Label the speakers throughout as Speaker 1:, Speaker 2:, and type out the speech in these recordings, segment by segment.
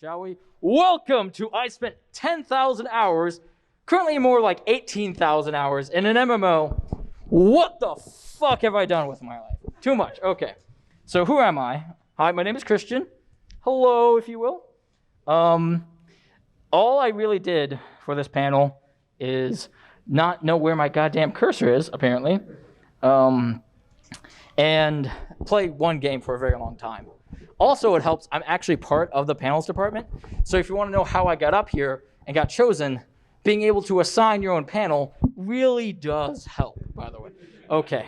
Speaker 1: shall we? Welcome to I spent 10,000 hours, currently more like 18,000 hours in an MMO. What the fuck have I done with my life? Too much. Okay. So who am I? Hi, my name is Christian. Hello, if you will. All I really did for this panel is not know where my goddamn cursor is, apparently, and play one game for a very long time. Also, it helps, I'm actually part of the panels department, so if you want to know how I got up here and got chosen, being able to assign your own panel really does help, by the way. Okay,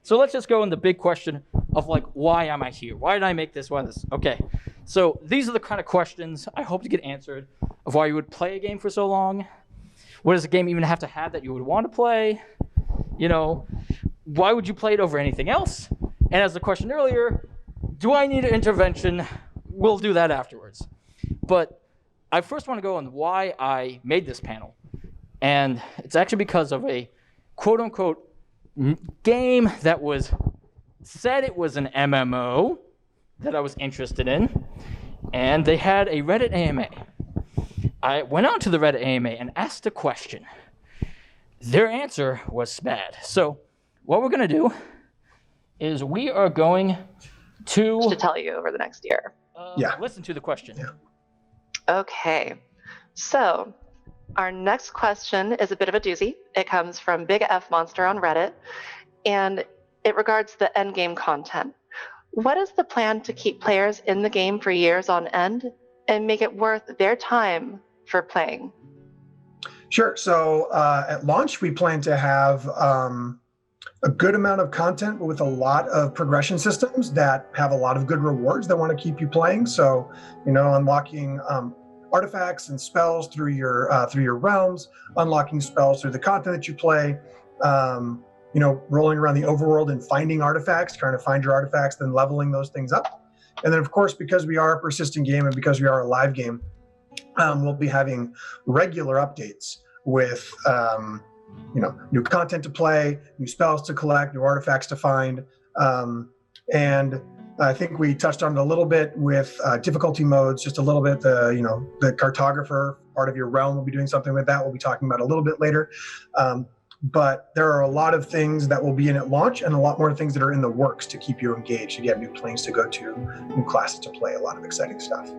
Speaker 1: so let's just go in the big question of, like, why am I here? Why did I make this? Why this? Okay, so these are the kind of questions I hope to get answered of why you would play a game for so long. What does a game even have to have that you would want to play? You know, why would you play it over anything else? And as the question earlier, do I need an intervention? We'll do that afterwards. But I first want to go on why I made this panel. And it's actually because of a quote-unquote game that said it was an MMO that I was interested in. And they had a Reddit AMA. I went on to the Reddit AMA and asked a question. Their answer was bad. So what we're going to do is we are going to
Speaker 2: tell you over the next year.
Speaker 1: Listen to the question.
Speaker 3: Yeah.
Speaker 2: Okay. So our next question is a bit of a doozy. It comes from Big F Monster on Reddit, and it regards the endgame content. What is the plan to keep players in the game for years on end and make it worth their time for playing?
Speaker 3: Sure. So at launch, we plan to have a good amount of content with a lot of progression systems that have a lot of good rewards that want to keep you playing. So, unlocking artifacts and spells through your realms, unlocking spells through the content that you play, rolling around the overworld and finding artifacts, trying to find your artifacts, then leveling those things up. And then, of course, because we are a persistent game and because we are a live game, we'll be having regular updates with new content to play, new spells to collect, new artifacts to find. And I think we touched on it a little bit with difficulty modes, just a little bit. The cartographer part of your realm will be doing something with that. We'll be talking about a little bit later. But there are a lot of things that will be in at launch and a lot more things that are in the works to keep you engaged. You get new planes to go to, new classes to play, a lot of exciting stuff.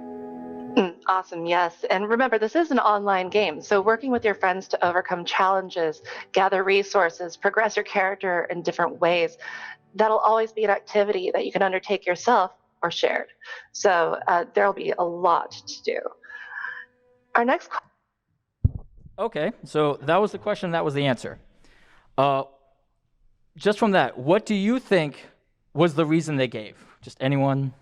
Speaker 2: Awesome, yes. And remember, this is an online game, so working with your friends to overcome challenges, gather resources, progress your character in different ways, that'll always be an activity that you can undertake yourself or shared. So there'll be a lot to do. Our next
Speaker 1: Okay, so that was the question, that was the answer. Just from that, what do you think was the reason they gave? Just anyone?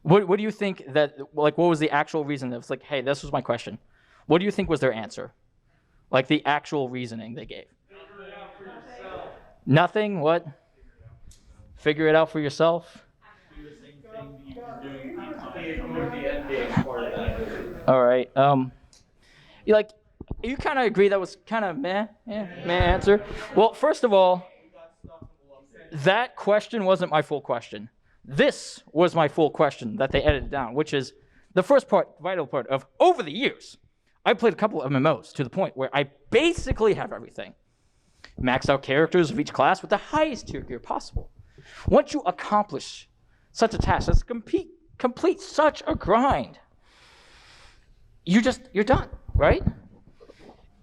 Speaker 1: What do you think what was the actual reason? It was like, hey, this was my question. What do you think was their answer? Like the actual reasoning they gave?
Speaker 4: Figure it out for yourself.
Speaker 1: Nothing? What? Figure it out for yourself?
Speaker 4: Do the same thing you're doing the end game part of that.
Speaker 1: All right. You kind of agree that was kind of meh answer? Well, first of all, that question wasn't my full question. This was my full question that they edited down, which is the first part, vital part of over the years. I played a couple of MMOs to the point where I basically have everything. Maxed out characters of each class with the highest tier gear possible. Once you accomplish such a task, that's complete such a grind, you're done, right?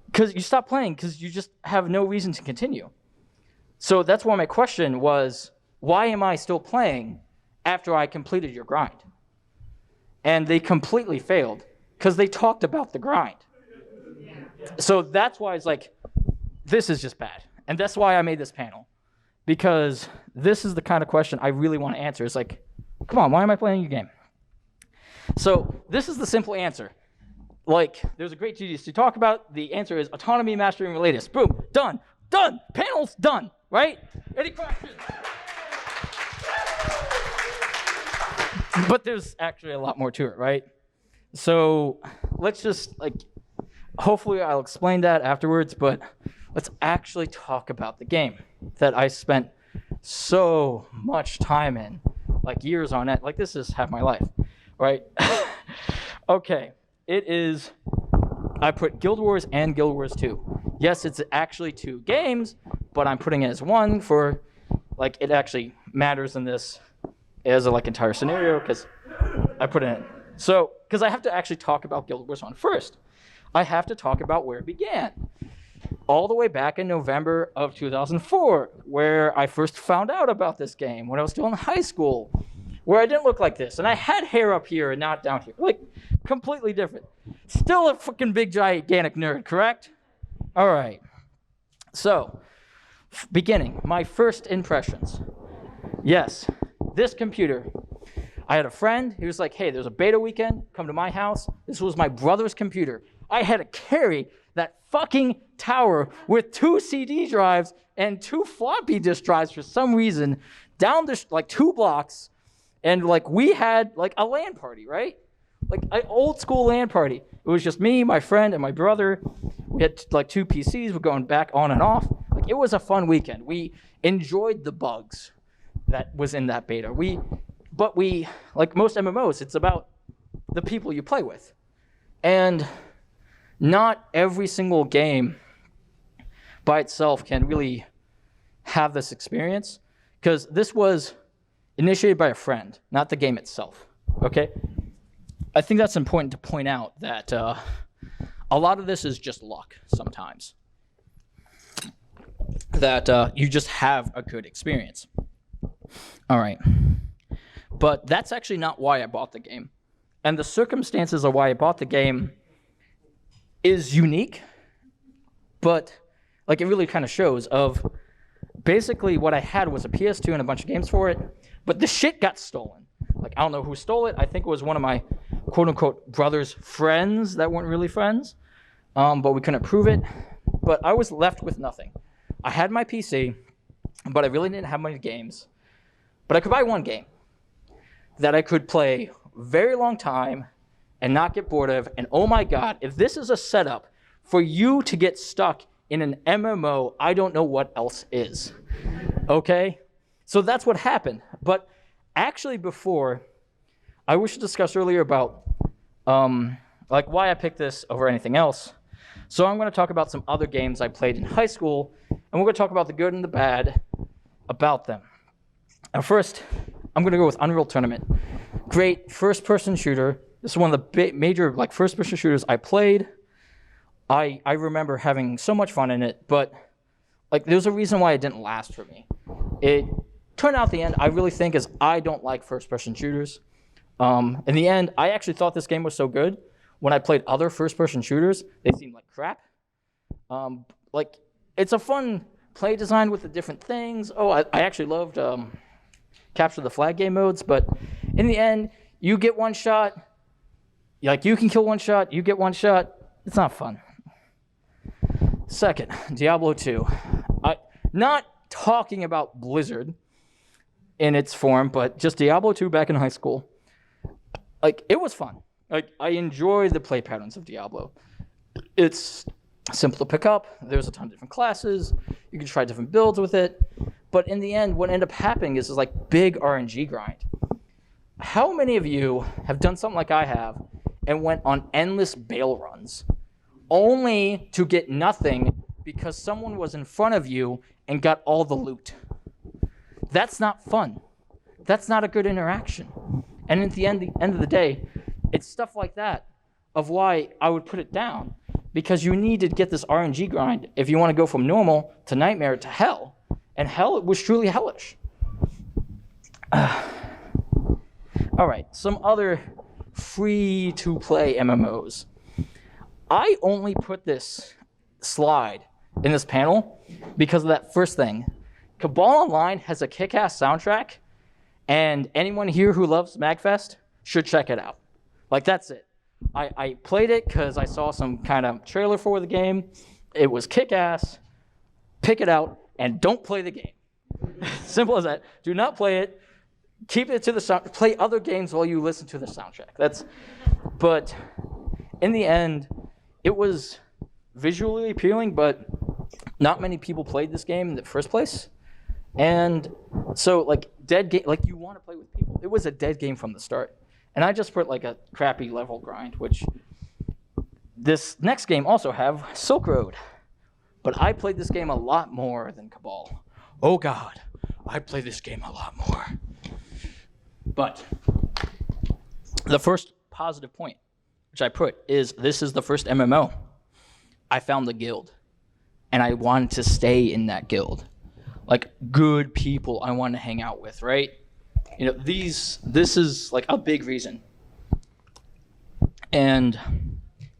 Speaker 1: Because you stop playing because you just have no reason to continue. So that's why my question was, why am I still playing after I completed your grind? And they completely failed because they talked about the grind. So that's why it's like, this is just bad. And that's why I made this panel. Because this is the kind of question I really want to answer. It's like, come on, why am I playing your game? So this is the simple answer. Like, there's a great GDS to talk about. The answer is autonomy, mastery, and relatedness. Boom, done, panel's done, right? Any questions? But there's actually a lot more to it, right? So let's just, hopefully I'll explain that afterwards, but let's actually talk about the game that I spent so much time in, years on it. This is half my life, right? Okay, it is. I put Guild Wars and Guild Wars 2. Yes, it's actually 2 games, but I'm putting it as one for, like, it actually matters in this as a, like, entire scenario because I put it in. So, because I have to actually talk about Guild Wars 1 first. I have to talk about where it began. All the way back in November of 2004, where I first found out about this game when I was still in high school, where I didn't look like this, and I had hair up here and not down here. Like, completely different. Still a fucking big, gigantic nerd, correct? All right. So, beginning, my first impressions. Yes, this computer. I had a friend. He was like, hey, there's a beta weekend. Come to my house. This was my brother's computer. I had to carry that fucking tower with 2 CD drives and 2 floppy disk drives for some reason down the, like, 2 blocks. And, like, we had, like, a LAN party, right? Like, an old school LAN party. It was just me, my friend, and my brother. We had, like, 2 PCs. We're going back on and off. Like, it was a fun weekend. We enjoyed the bugs that was in that beta. But we, like most MMOs, it's about the people you play with. And not every single game by itself can really have this experience, because this was initiated by a friend, not the game itself, okay? I think that's important to point out that a lot of this is just luck sometimes. That you just have a good experience. All right. But that's actually not why I bought the game. And the circumstances of why I bought the game is unique, but like it really kind of shows of basically what I had was a PS2 and a bunch of games for it, but the shit got stolen. Like, I don't know who stole it. I think it was one of my quote-unquote brother's friends that weren't really friends, but we couldn't prove it. But I was left with nothing. I had my PC, but I really didn't have many games. But I could buy one game that I could play very long time and not get bored of. And oh my God, if this is a setup for you to get stuck in an MMO, I don't know what else is. Okay? So that's what happened. But actually before, I wish to discuss earlier about like why I picked this over anything else. So I'm going to talk about some other games I played in high school, and we're going to talk about the good and the bad about them. Now first, I'm going to go with Unreal Tournament. Great first-person shooter. This is one of the major like first-person shooters I played. I remember having so much fun in it, but like there's a reason why it didn't last for me. It turned out the end, I really think, is I don't like first-person shooters. In the end, I actually thought this game was so good. When I played other first-person shooters, they seemed like crap. Like, it's a fun play design with the different things. Oh, I actually loved Capture the Flag game modes, but in the end, you get one shot. Like, you can kill one shot, you get one shot. It's not fun. Second, Diablo 2. Not talking about Blizzard in its form, but just Diablo 2 back in high school. Like, it was fun. Like, I enjoy the play patterns of Diablo. It's simple to pick up. There's a ton of different classes. You can try different builds with it. But in the end, what ended up happening is like big RNG grind. How many of you have done something like I have and went on endless bail runs only to get nothing because someone was in front of you and got all the loot? That's not fun. That's not a good interaction. And at the end of the day, it's stuff like that of why I would put it down, because you need to get this RNG grind if you want to go from normal to nightmare to hell. And hell, it was truly hellish. All right, some other free-to-play MMOs. I only put this slide in this panel because of that first thing. Cabal Online has a kick-ass soundtrack, and anyone here who loves MAGFest should check it out. Like, that's it. I played it because I saw some kind of trailer for the game. It was kick-ass. Pick it out, and don't play the game. Simple as that. Do not play it. Keep it to the sound. Play other games while you listen to the soundtrack. But in the end, it was visually appealing, but not many people played this game in the first place. And so, like, dead game, like, you want to play with people. It was a dead game from the start. And I just put like a crappy level grind, which this next game also have Silk Road. But I played this game a lot more than Cabal. Oh God, I played this game a lot more. But the first positive point, which I put, is this is the first MMO. I found the guild, and I wanted to stay in that guild. Like, good people I want to hang out with, right? You know, this is like a big reason. And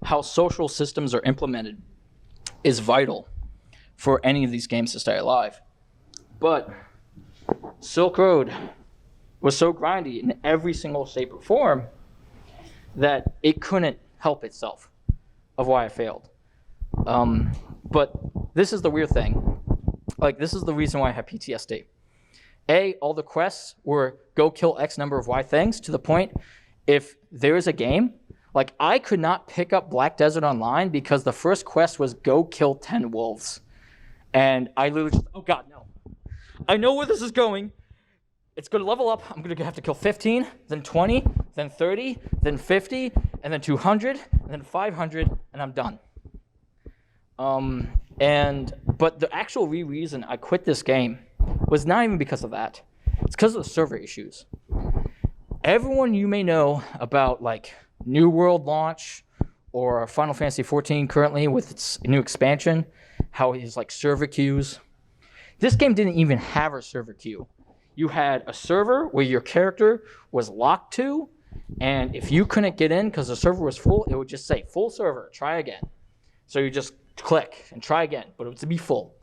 Speaker 1: how social systems are implemented is vital for any of these games to stay alive. But Silk Road was so grindy in every single shape or form that it couldn't help itself of why I failed. But this is the weird thing. Like, this is the reason why I have PTSD. All the quests were go kill X number of Y things, to the point if there's a game, like, I could not pick up Black Desert Online because the first quest was go kill 10 wolves. And I literally just, oh God, no. I know where this is going. It's going to level up. I'm going to have to kill 15, then 20, then 30, then 50, and then 200, and then 500, and I'm done. But the actual reason I quit this game was not even because of that. It's because of the server issues. Everyone you may know about, like, New World launch or Final Fantasy XIV currently with its new expansion, how it is like server queues. This game didn't even have a server queue. You had a server where your character was locked to, and if you couldn't get in because the server was full, it would just say full server, try again. So you just click and try again, but it would be full.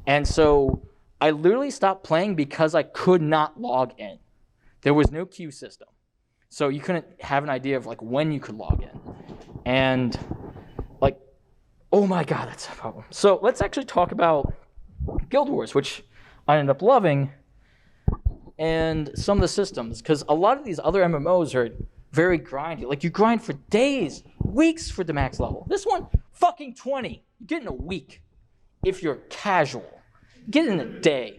Speaker 1: And so I literally stopped playing because I could not log in. There was no queue system. So you couldn't have an idea of like when you could log in. And like, oh my God, that's a problem. So let's actually talk about Guild Wars, which I ended up loving, and some of the systems, because a lot of these other MMOs are very grindy. Like, you grind for days, weeks for the max level. This one, fucking 20. You get in a week if you're casual. You get in a day.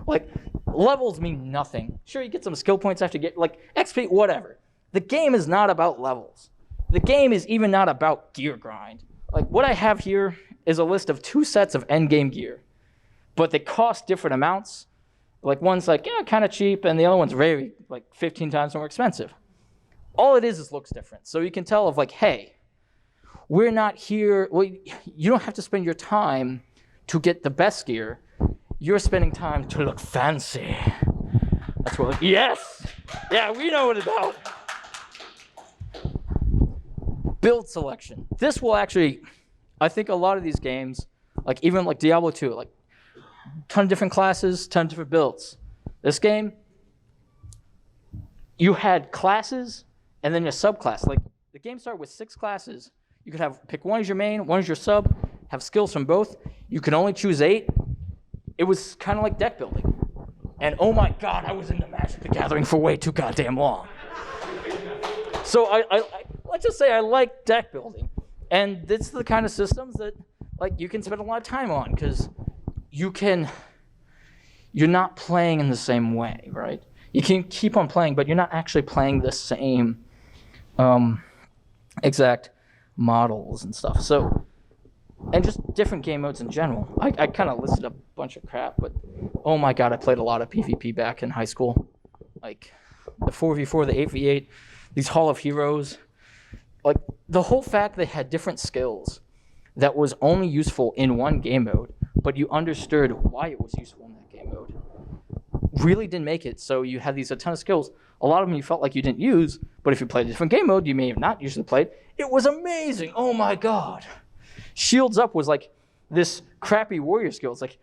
Speaker 1: Like, levels mean nothing. Sure, you get some skill points after get, like, XP, whatever. The game is not about levels. The game is even not about gear grind. Like, what I have here is a list of 2 sets of endgame gear, but they cost different amounts. Like, one's like, yeah, kind of cheap, and the other one's very, like, 15 times more expensive. All it is looks different. So you can tell of like, hey, we're not here. Well, you don't have to spend your time to get the best gear. You're spending time to look fancy. That's what, yes! Yeah, we know what it's about. Build selection. This will actually, I think a lot of these games, like even like Diablo 2, like ton of different classes, ton of different builds. This game, you had classes and then a subclass. Like, the game started with 6 classes. You could pick one as your main, one as your sub, have skills from both. You can only choose 8. It was kind of like deck building. And oh my God, I was into Magic the Gathering for way too goddamn long. So I let's just say I like deck building. And this is the kind of systems that, like, you can spend a lot of time on, because you're not playing in the same way, right? You can keep on playing, but you're not actually playing the same exact models and stuff. So, and just different game modes in general. I kind of listed a bunch of crap, but oh my God, I played a lot of PvP back in high school. Like the 4v4, the 8v8, these Hall of Heroes. Like, the whole fact they had different skills that was only useful in one game mode, but you understood why it was useful in that game mode, really didn't make it. So you had a ton of skills. A lot of them you felt like you didn't use, but if you played a different game mode, you may have not usually played. It was amazing. Oh my God. Shields Up was like this crappy warrior skill. It's like,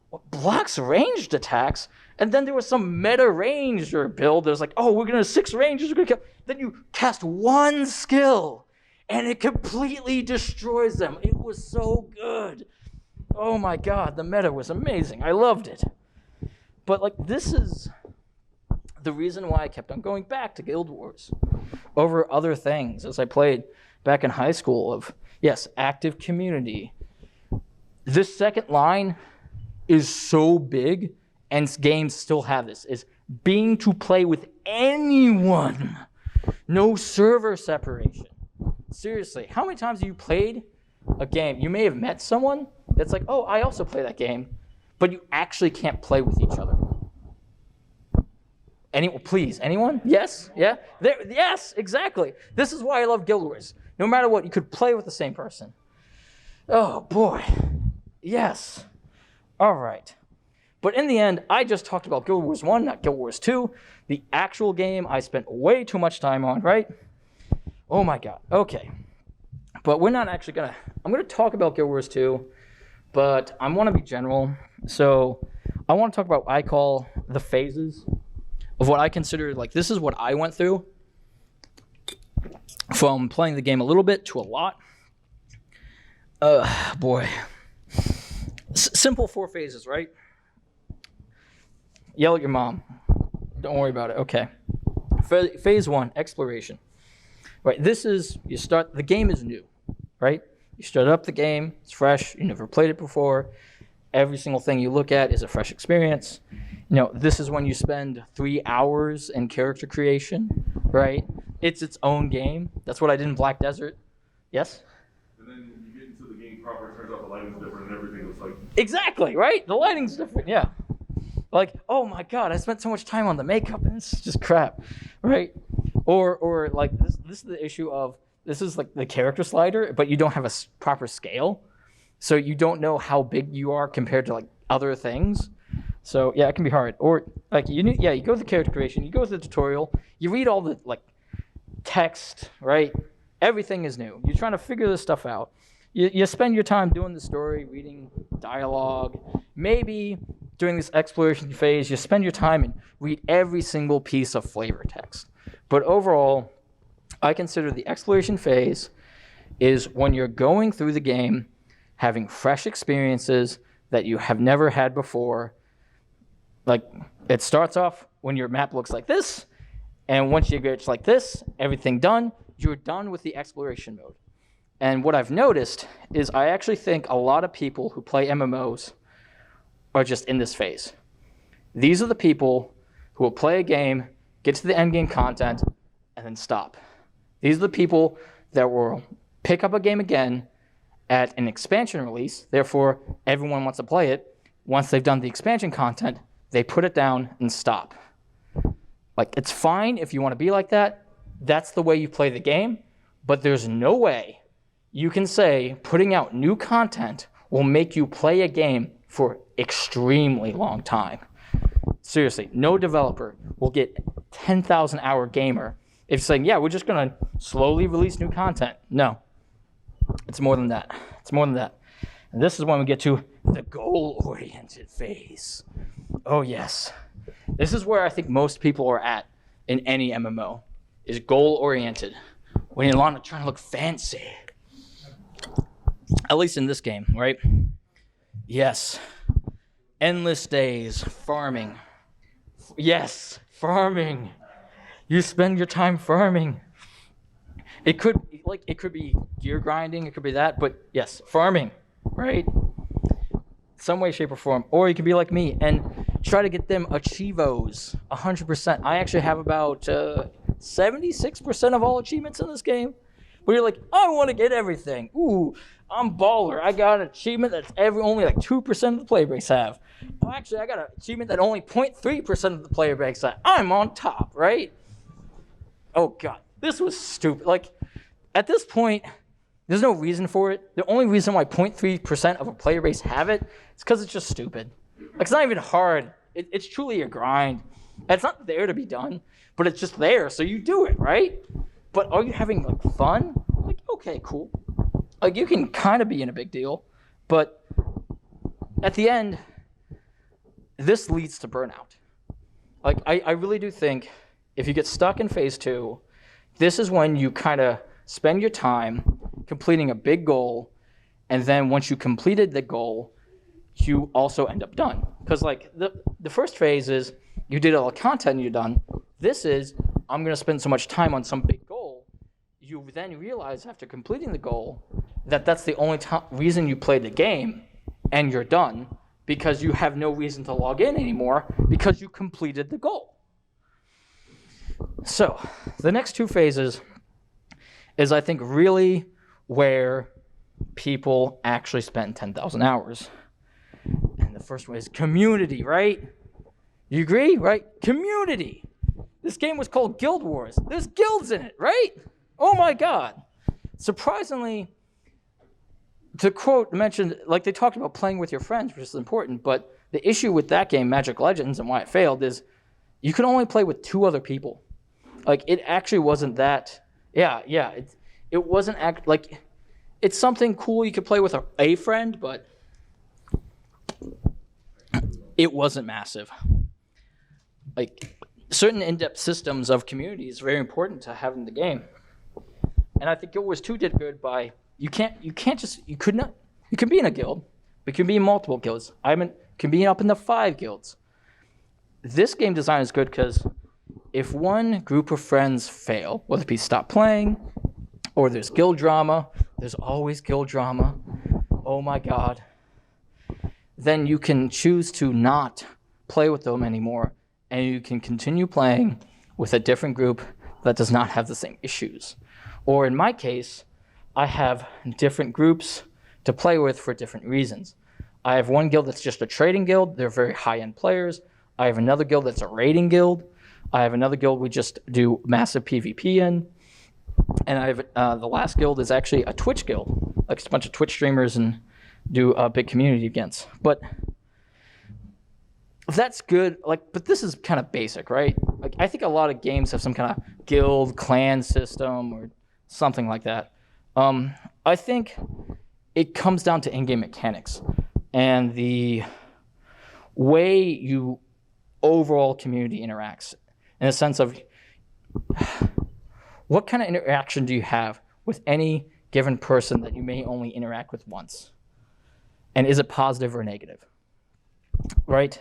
Speaker 1: what, blocks ranged attacks? And then there was some meta ranger build. There's like, oh, we're going to 6 rangers. We're gonna kill. Then you cast 1 skill, and it completely destroys them. It was so good. Oh my God, the meta was amazing. I loved it. But like, this is the reason why I kept on going back to Guild Wars over other things as I played back in high school of, yes, active community. This second line is so big, and games still have this, is being to play with anyone. No server separation. Seriously, how many times have you played a game? You may have met someone that's like, oh, I also play that game, but you actually can't play with each other. Please, anyone? Yes? Yeah? Yes, exactly. This is why I love Guild Wars. No matter what, you could play with the same person. Oh, boy. Yes. All right. But in the end, I just talked about Guild Wars 1, not Guild Wars 2. The actual game I spent way too much time on, right? Oh, my God. Okay. But we're not actually going to... I'm going to talk about Guild Wars 2, but I want to be general. So I want to talk about what I call the phases of what I consider, like, this is what I went through from playing the game a little bit to a lot. Boy. Simple 4 phases, right? Yell at your mom. Don't worry about it. Okay. Phase 1, exploration. Right, this is, the game is new, right? You start up the game, it's fresh, you never played it before. Every single thing you look at is a fresh experience. This is when you spend 3 hours in character creation, right? It's its own game. That's what I did in Black Desert. Yes?
Speaker 5: And then you get into the game proper, it turns out the lighting's different and everything looks like...
Speaker 1: Exactly, right? The lighting's different, yeah. Like, oh my God, I spent so much time on the makeup and it's just crap, right? Or like, this is the issue of, this is like the character slider, but you don't have a proper scale. So you don't know how big you are compared to like other things. So yeah, it can be hard. Or like you go to the character creation, you go to the tutorial, you read all the like text, right? Everything is new. You're trying to figure this stuff out. You spend your time doing the story, reading dialogue. Maybe during this exploration phase, you spend your time and read every single piece of flavor text. But overall, I consider the exploration phase is when you're going through the game, having fresh experiences that you have never had before. Like, it starts off when your map looks like this, and once you get like this, everything done, you're done with the exploration mode. And what I've noticed is I actually think a lot of people who play MMOs are just in this phase. These are the people who will play a game, get to the end game content, and then stop. These are the people that will pick up a game again at an expansion release. Therefore, everyone wants to play it. Once they've done the expansion content, they put it down and stop. Like, it's fine if you want to be like that. That's the way you play the game. But there's no way you can say putting out new content will make you play a game for extremely long time. Seriously, no developer will get 10,000 hour gamer if saying, yeah, we're just going to slowly release new content. No, it's more than that. It's more than that. And this is when we get to the goal-oriented phase. Oh, yes. This is where I think most people are at in any MMO, is goal-oriented. When you're trying to look fancy. At least in this game, right? Yes. Endless days, farming. Yes, farming. You spend your time farming. It could be gear grinding, it could be that, but yes, farming, right? Some way, shape, or form. Or you could be like me and try to get them achievos, 100%. I actually have about 76% of all achievements in this game. Where you're like, I want to get everything. Ooh, I'm baller. I got an achievement that's only like 2% of the player base have. Oh, actually, I got an achievement that only 0.3% of the player base have. I'm on top, right? Oh, God. This was stupid. Like, at this point, there's no reason for it. The only reason why 0.3% of a player base have it is because it's just stupid. Like, it's not even hard. It's truly a grind. It's not there to be done, but it's just there, so you do it, right? But are you having, like, fun? Like, okay, cool. Like, you can kind of be in a big deal, but at the end, this leads to burnout. Like, I really do think if you get stuck in phase 2, this is when you kind of spend your time completing a big goal, and then once you completed the goal, you also end up done. Because, like, the first phase is you did all the content and you're done. This is, I'm going to spend so much time on some big goal. You then realize after completing the goal that that's the only reason you played the game, and you're done because you have no reason to log in anymore because you completed the goal. So the next two phases is, I think, really where people actually spend 10,000 hours. And the first one is community, right? You agree, right? Community. This game was called Guild Wars. There's guilds in it, right? Oh my God. Surprisingly, to quote, mentioned, like they talked about playing with your friends, which is important, but the issue with that game, Magic Legends, and why it failed is you could only play with 2 other people. Like, it actually wasn't that, it wasn't, like, it's something cool you could play with a friend, but it wasn't massive. Like, certain in-depth systems of community is very important to have in the game. And I think Guild Wars 2 did good by, you can be in a guild, but you can be in multiple guilds. Can be up in the 5 guilds. This game design is good because if one group of friends fail, whether it be stop playing, or there's guild drama, there's always guild drama, oh my God, then you can choose to not play with them anymore, and you can continue playing with a different group that does not have the same issues. Or in my case, I have different groups to play with for different reasons. I have one guild that's just a trading guild. They're very high-end players. I have another guild that's a raiding guild. I have another guild we just do massive PvP in. And I have the last guild is actually a Twitch guild. Like, it's a bunch of Twitch streamers and do big community events. But that's good. Like, but this is kind of basic, right? Like, I think a lot of games have some kind of guild, clan system or something like that. I think it comes down to in-game mechanics and the way you overall community interacts, in a sense of what kind of interaction do you have with any given person that you may only interact with once? And is it positive or negative? Right?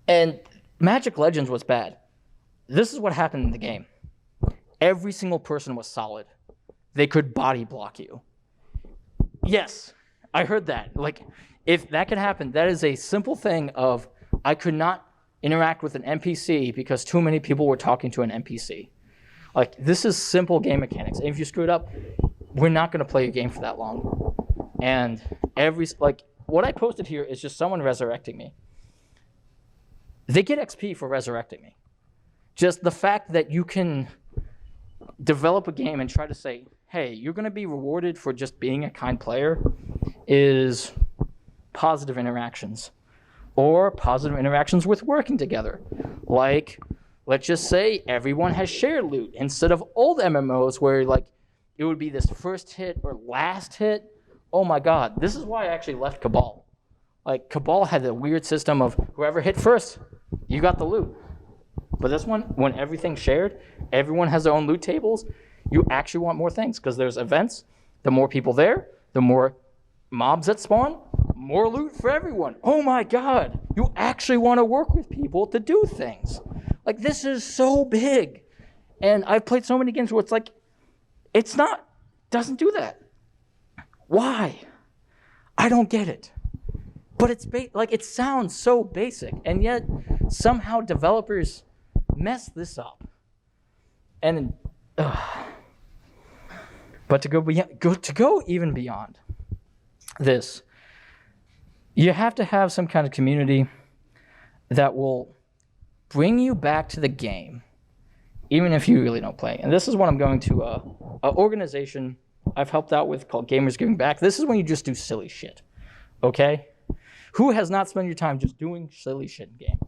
Speaker 1: And Magic Legends was bad. This is what happened in the game. Every single person was solid. They could body block you. Yes, I heard that. Like, if that could happen, that is a simple thing of I could not interact with an NPC because too many people were talking to an NPC. Like, this is simple game mechanics. And if you screw it up, we're not going to play your game for that long. And what I posted here is just someone resurrecting me. They get XP for resurrecting me. Just the fact that you can develop a game and try to say, hey, you're going to be rewarded for just being a kind player is positive interactions. Or positive interactions with working together. Like, let's just say everyone has shared loot instead of old MMOs where, like, it would be this first hit or last hit. Oh my God, this is why I actually left Cabal. Like, Cabal had a weird system of whoever hit first, you got the loot. But this one, when everything's shared, everyone has their own loot tables, you actually want more things because there's events. The more people there, the more mobs that spawn, more loot for everyone. Oh my God, you actually want to work with people to do things. Like, this is so big. And I've played so many games where it's like, doesn't do that. Why? I don't get it. But it sounds so basic, and yet somehow developers mess this up. And but to go even beyond this, you have to have some kind of community that will bring you back to the game, even if you really don't play. And this is what I'm going to an organization I've helped out with called Gamers Giving Back. This is when you just do silly shit, okay? Who has not spent your time just doing silly shit in game?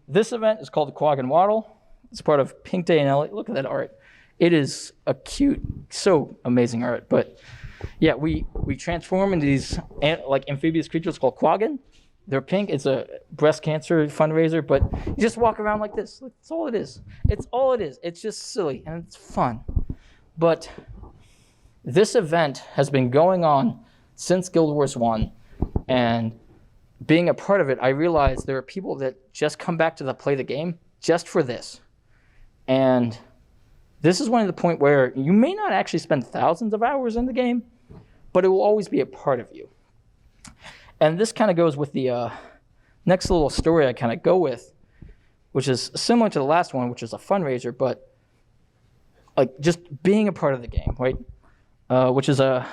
Speaker 1: This event is called the Quag and Waddle. It's part of Pink Day in LA. Look at that art. It is a cute, so amazing art. But yeah, we transform into these like amphibious creatures called quaggan. They're pink. It's a breast cancer fundraiser, but you just walk around like this. That's all it is. It's all it is. It's just silly and it's fun. But this event has been going on since Guild Wars 1, and being a part of it, I realized there are people that just come back to play the game just for this. And this is one of the point where you may not actually spend thousands of hours in the game, but it will always be a part of you. And this kind of goes with the next little story I kind of go with. which is similar to the last one, which is a fundraiser, but like just being a part of the game, right?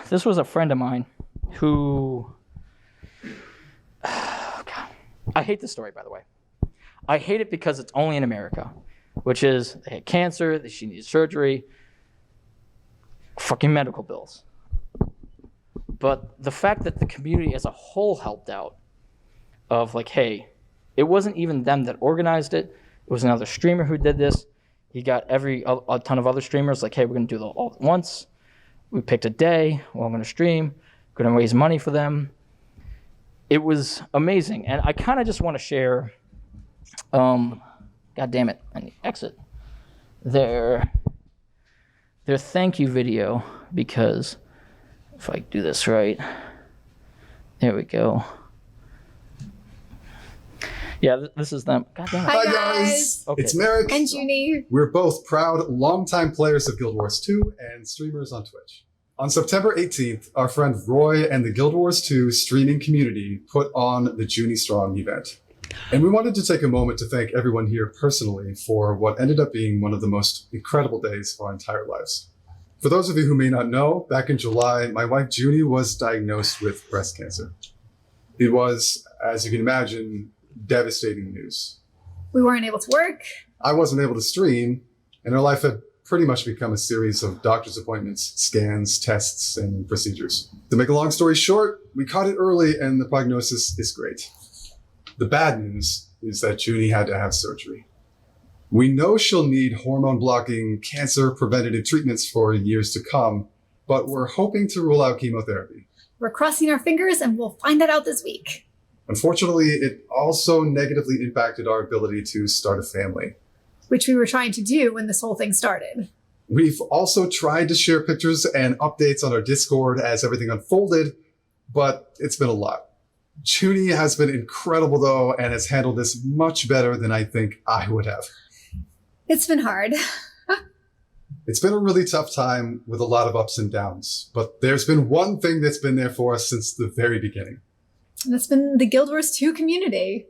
Speaker 1: This was a friend of mine who, God, I hate this story, by the way. I hate it because it's only in America, which is they had cancer, she needed surgery, fucking medical bills. But the fact that the community as a whole helped out of like, hey, it wasn't even them that organized it. It was another streamer who did this. He got a ton of other streamers like, hey, we're going to do it all at once. We picked a day. Well, I'm going to stream. Going to raise money for them. It was amazing. And I kind of just want to share, God damn it, I need to exit, their thank you video, because if I do this right, there we go. Yeah, this is them. God damn it.
Speaker 6: Hi guys!
Speaker 1: Okay.
Speaker 6: It's Merrick.
Speaker 7: And Junie.
Speaker 6: We're both proud, longtime players of Guild Wars 2 and streamers on Twitch. On September 18th, our friend Roy and the Guild Wars 2 streaming community put on the Junie Strong event. And we wanted to take a moment to thank everyone here personally for what ended up being one of the most incredible days of our entire lives. For those of you who may not know, back in July, my wife Junie was diagnosed with breast cancer. It was, as you can imagine, devastating news.
Speaker 7: We weren't able to work.
Speaker 6: I wasn't able to stream, and her life had pretty much become a series of doctor's appointments, scans, tests, and procedures. To make a long story short, we caught it early and the prognosis is great. The bad news is that Junie had to have surgery. We know she'll need hormone-blocking, cancer-preventative treatments for years to come, but we're hoping to rule out chemotherapy.
Speaker 7: We're crossing our fingers and we'll find that out this week.
Speaker 6: Unfortunately, it also negatively impacted our ability to start a family,
Speaker 7: Which we were trying to do when this whole thing started.
Speaker 6: We've also tried to share pictures and updates on our Discord as everything unfolded, but it's been a lot. Junie has been incredible though, and has handled this much better than I think I would have.
Speaker 7: It's been hard.
Speaker 6: It's been a really tough time with a lot of ups and downs, but there's been one thing that's been there for us since the very beginning.
Speaker 7: And that's been the Guild Wars 2 community.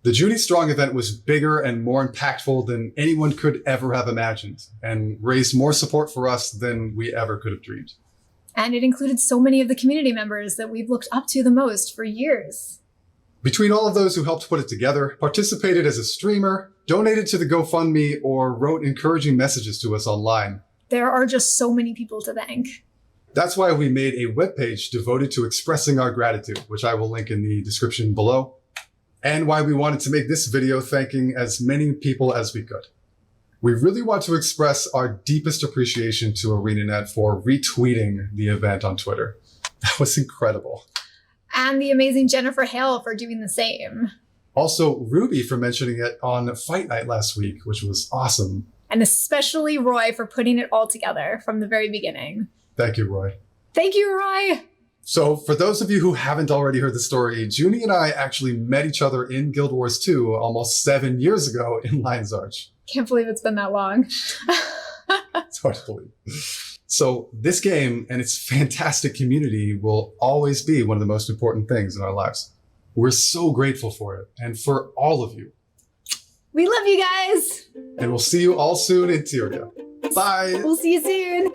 Speaker 6: The Junie Strong event was bigger and more impactful than anyone could ever have imagined, and raised more support for us than we ever could have dreamed.
Speaker 7: And it included so many of the community members that we've looked up to the most for years.
Speaker 6: Between all of those who helped put it together, participated as a streamer, donated to the GoFundMe, or wrote encouraging messages to us online,
Speaker 7: There are just so many people to thank.
Speaker 6: that's why we made a webpage devoted to expressing our gratitude, which I will link in the description below, and why we wanted to make this video thanking as many people as we could. We really want to express our deepest appreciation to ArenaNet for retweeting the event on Twitter. That was incredible.
Speaker 7: And the amazing Jennifer Hale for doing the same.
Speaker 6: Also, Ruby for mentioning it on Fight Night last week, which was awesome.
Speaker 7: And especially Roy for putting it all together from the very beginning.
Speaker 6: Thank you, Roy.
Speaker 7: Thank you, Roy!
Speaker 6: So for those of you who haven't already heard the story, Junie and I actually met each other in Guild Wars 2 almost 7 years ago in Lion's Arch.
Speaker 7: Can't believe it's been that long.
Speaker 6: It's hard to believe. So this game and its fantastic community will always be one of the most important things in our lives. We're so grateful for it and for all of you.
Speaker 7: We love you guys!
Speaker 6: And we'll see you all soon in Tyria. Bye!
Speaker 7: We'll see you soon!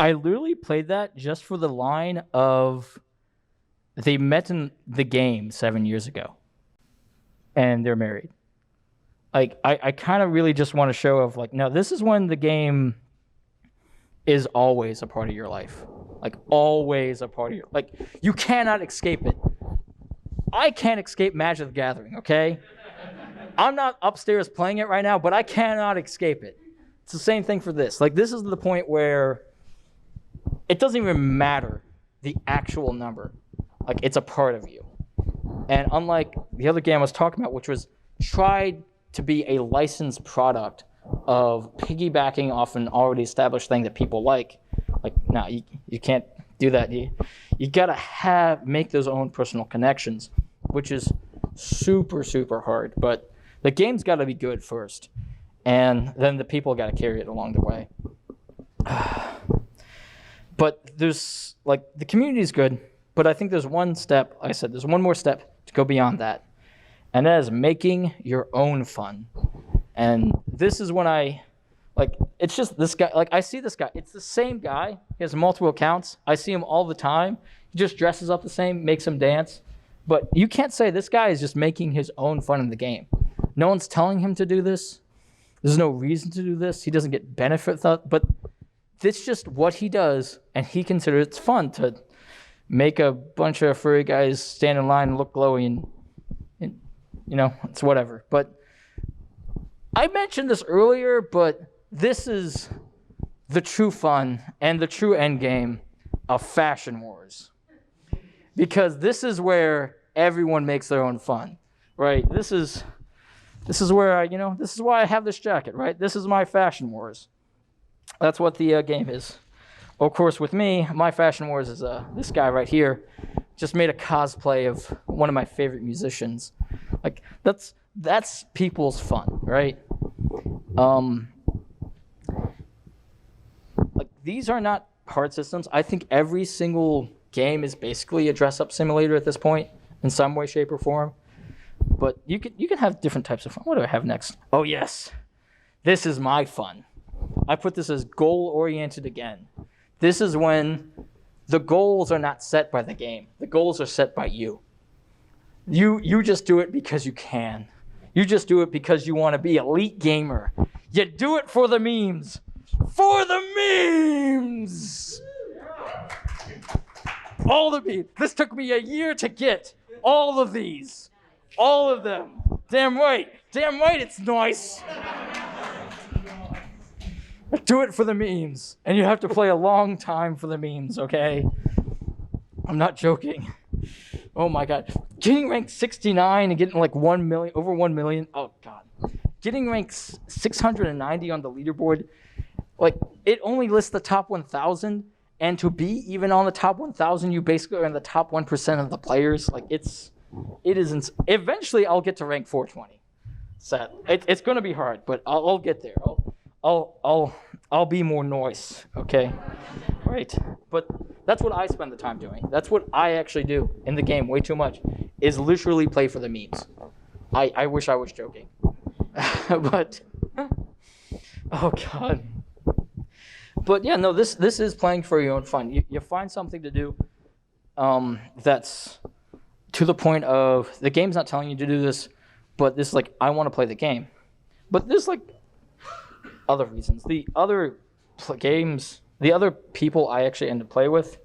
Speaker 1: I literally played that just for the line of they met in the game 7 years ago and they're married. Like, I kind of really just want to show of like, no, this is when the game is always a part of your life. Like, always a part of your, like, you cannot escape it. I can't escape Magic the Gathering, okay? I'm not upstairs playing it right now, but I cannot escape it. It's the same thing for this. Like, this is the point where it doesn't even matter the actual number. Like, it's a part of you. And unlike the other game I was talking about, which was tried to be a licensed product of piggybacking off an already established thing that people like, no, you can't do that. You gotta make those own personal connections, which is super, super hard. But the game's gotta be good first, and then the people gotta carry it along the way. But there's, like, the community is good, but I think there's one step, like I said, there's one more step to go beyond that. and that is making your own fun. And this is when it's just this guy. Like, I see this guy. It's the same guy. He has multiple accounts. I see him all the time. He just dresses up the same, makes him dance. But you can't say this guy is just making his own fun in the game. No one's telling him to do this. There's no reason to do this. He doesn't get benefit, but it's just what he does, and he considers it's fun to make a bunch of furry guys stand in line and look glowy, and it's whatever. But I mentioned this earlier, but this is the true fun and the true end game of Fashion Wars. Because this is where everyone makes their own fun, right? This is where this is why I have this jacket, right? This is my Fashion Wars. That's what the game is. Of course, with me, my Fashion Wars is this guy right here. Just made a cosplay of one of my favorite musicians. Like, that's people's fun, right? Like, these are not hard systems. I think every single game is basically a dress-up simulator at this point, in some way, shape, or form. But you can have different types of fun. What do I have next? Oh yes, this is my fun. I put this as goal-oriented again. This is when the goals are not set by the game. The goals are set by you. You just do it because you can. You just do it because you want to be elite gamer. You do it for the memes. For the memes! All the memes. This took me a year to get all of these. All of them. Damn right. Damn right it's nice. Do it for the memes. And you have to play a long time for the memes, okay? I'm not joking. Oh my god. Getting ranked 69 and getting like 1 million, over 1 million. Oh god. Getting ranked 690 on the leaderboard. Like, it only lists the top 1,000. And to be even on the top 1,000, you basically are in the top 1% of the players. Like, it is. Eventually, I'll get to rank 420. Sad. It's going to be hard, but I'll get there. I'll be more nice. Okay, right. But that's what I spend the time doing. That's what I actually do in the game. Way too much is literally play for the memes. I wish I was joking, but oh god. But yeah, no. This is playing for your own fun. You find something to do. That's to the point of the game's not telling you to do this, but this is like, I want to play the game. But there's like other reasons. The other games, the other people I actually end to play with,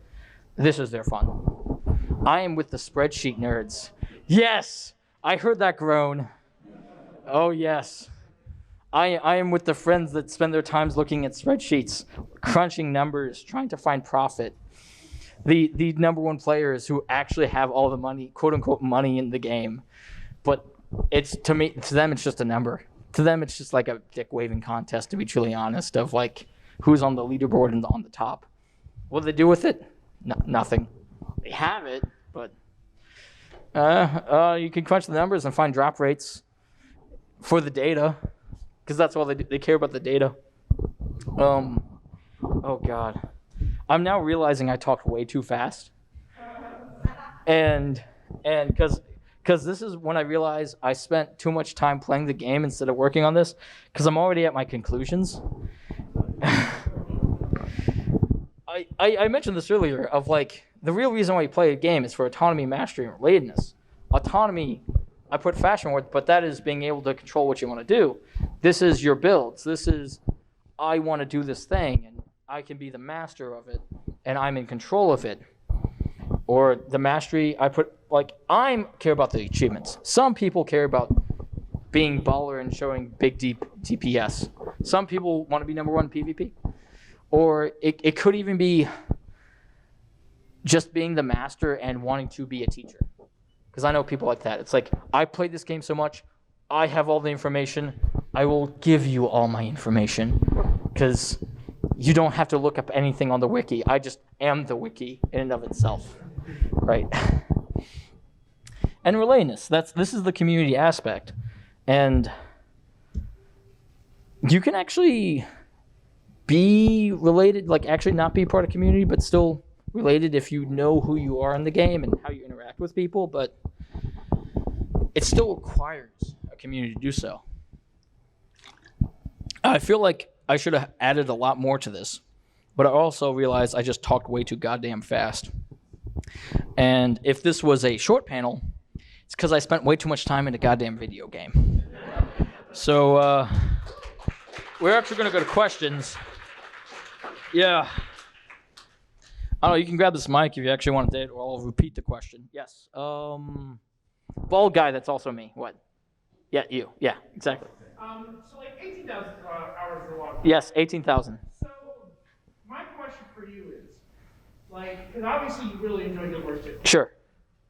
Speaker 1: this is their fun. I am with the spreadsheet nerds. Yes, I heard that groan. Oh yes. I am with the friends that spend their times looking at spreadsheets, crunching numbers, trying to find profit. The number one players who actually have all the money, quote unquote money in the game. But to them it's just a number. To them it's just like a dick waving contest, to be truly honest, of like who's on the leaderboard and on the top. What do they do with it? Nothing. They have it, but you can crunch the numbers and find drop rates for the data, because that's all they do. They care about the data. Oh god. I'm now realizing I talked way too fast. And because this is when I realize I spent too much time playing the game instead of working on this, because I'm already at my conclusions. I mentioned this earlier, of like, the real reason why you play a game is for autonomy, mastery, and relatedness. Autonomy, I put fashion work, but that is being able to control what you want to do. This is your builds. This is, I want to do this thing, and I can be the master of it, and I'm in control of it. Or the mastery, I put, like, I care about the achievements. Some people care about being baller and showing big deep DPS. Some people want to be number one PvP. Or it could even be just being the master and wanting to be a teacher. Because I know people like that. It's like, I played this game so much, I have all the information, I will give you all my information. Because you don't have to look up anything on the wiki. I just am the wiki in and of itself. Right? And relatedness. This is the community aspect. And you can actually be related, like actually not be part of community, but still related if you know who you are in the game and how you interact with people. But it still requires a community to do so. I feel like I should have added a lot more to this, but I also realized I just talked way too goddamn fast. And if this was a short panel, it's because I spent way too much time in a goddamn video game. So we're actually going to go to questions. Yeah. I don't know, you can grab this mic if you actually want it, or I'll repeat the question. Yes. Bald guy, that's also me. What? Yeah, you. Yeah, exactly.
Speaker 4: So like 18,000 hours for a while.
Speaker 1: Yes, 18,000.
Speaker 4: So my question for you is, like, because obviously you really enjoy Guild Wars 2.
Speaker 1: Sure.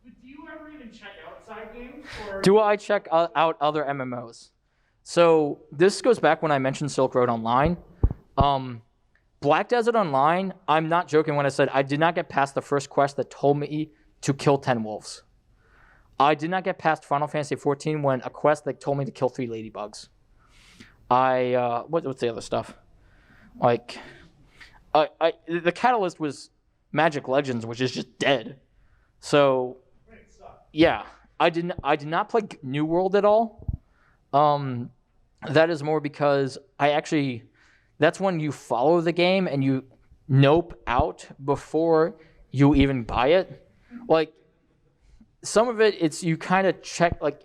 Speaker 4: But do you ever even check out side games? Or
Speaker 1: Do I check out other MMOs? So this goes back when I mentioned Silk Road Online. Black Desert Online, I'm not joking when I said I did not get past the first quest that told me to kill 10 wolves. I did not get past Final Fantasy XIV when a quest that told me to kill 3 ladybugs. What's the other stuff? Like, the catalyst was Magic Legends, which is just dead. So, yeah, I did not play New World at all. That is more because that's when you follow the game and you nope out before you even buy it. Like, some of it, it's you kind of check, like,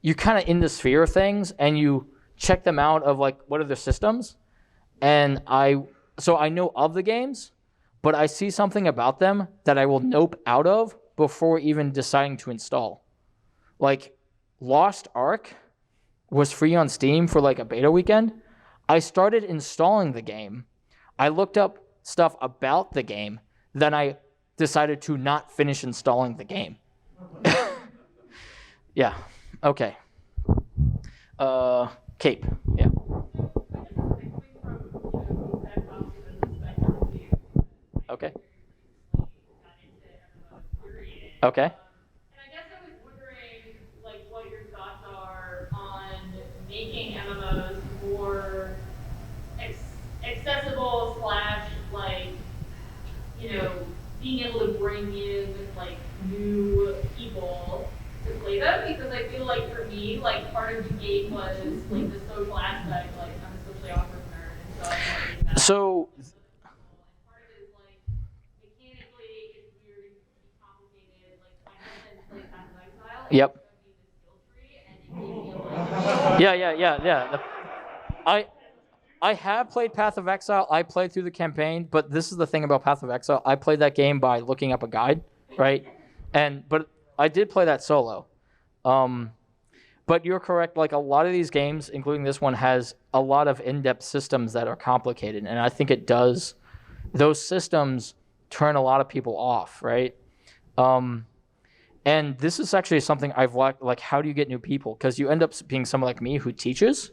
Speaker 1: you kind of in the sphere of things and you check them out of, like, what are the systems? And so I know of the games, but I see something about them that I will nope out of before even deciding to install. Like, Lost Ark was free on Steam for, like, a beta weekend. I started installing the game. I looked up stuff about the game. Then I decided to not finish installing the game. Yeah. Okay. Cape. Yeah. Okay. Okay.
Speaker 8: And I guess I was wondering, like, what your thoughts are on making MMOs more accessible slash, like, being able to bring in, like, new people to play them, because I feel like for me, like, part of the game was, like, the social aspect, like, I'm a socially awkward nerd, and so I want to that.
Speaker 1: So.
Speaker 8: Part of it is, like, mechanically, it's weird and complicated. Like, my husband played Path of Exile.
Speaker 1: Yep.
Speaker 8: And showed me the skill tree, and it gave me a lot.
Speaker 1: I have played Path of Exile. I played through the campaign, but this is the thing about Path of Exile. I played that game by looking up a guide, right? But I did play that solo. But you're correct. Like, a lot of these games, including this one, has a lot of in-depth systems that are complicated, and I think it does. Those systems turn a lot of people off, right? And this is actually something I've like, how do you get new people? Because you end up being someone like me who teaches.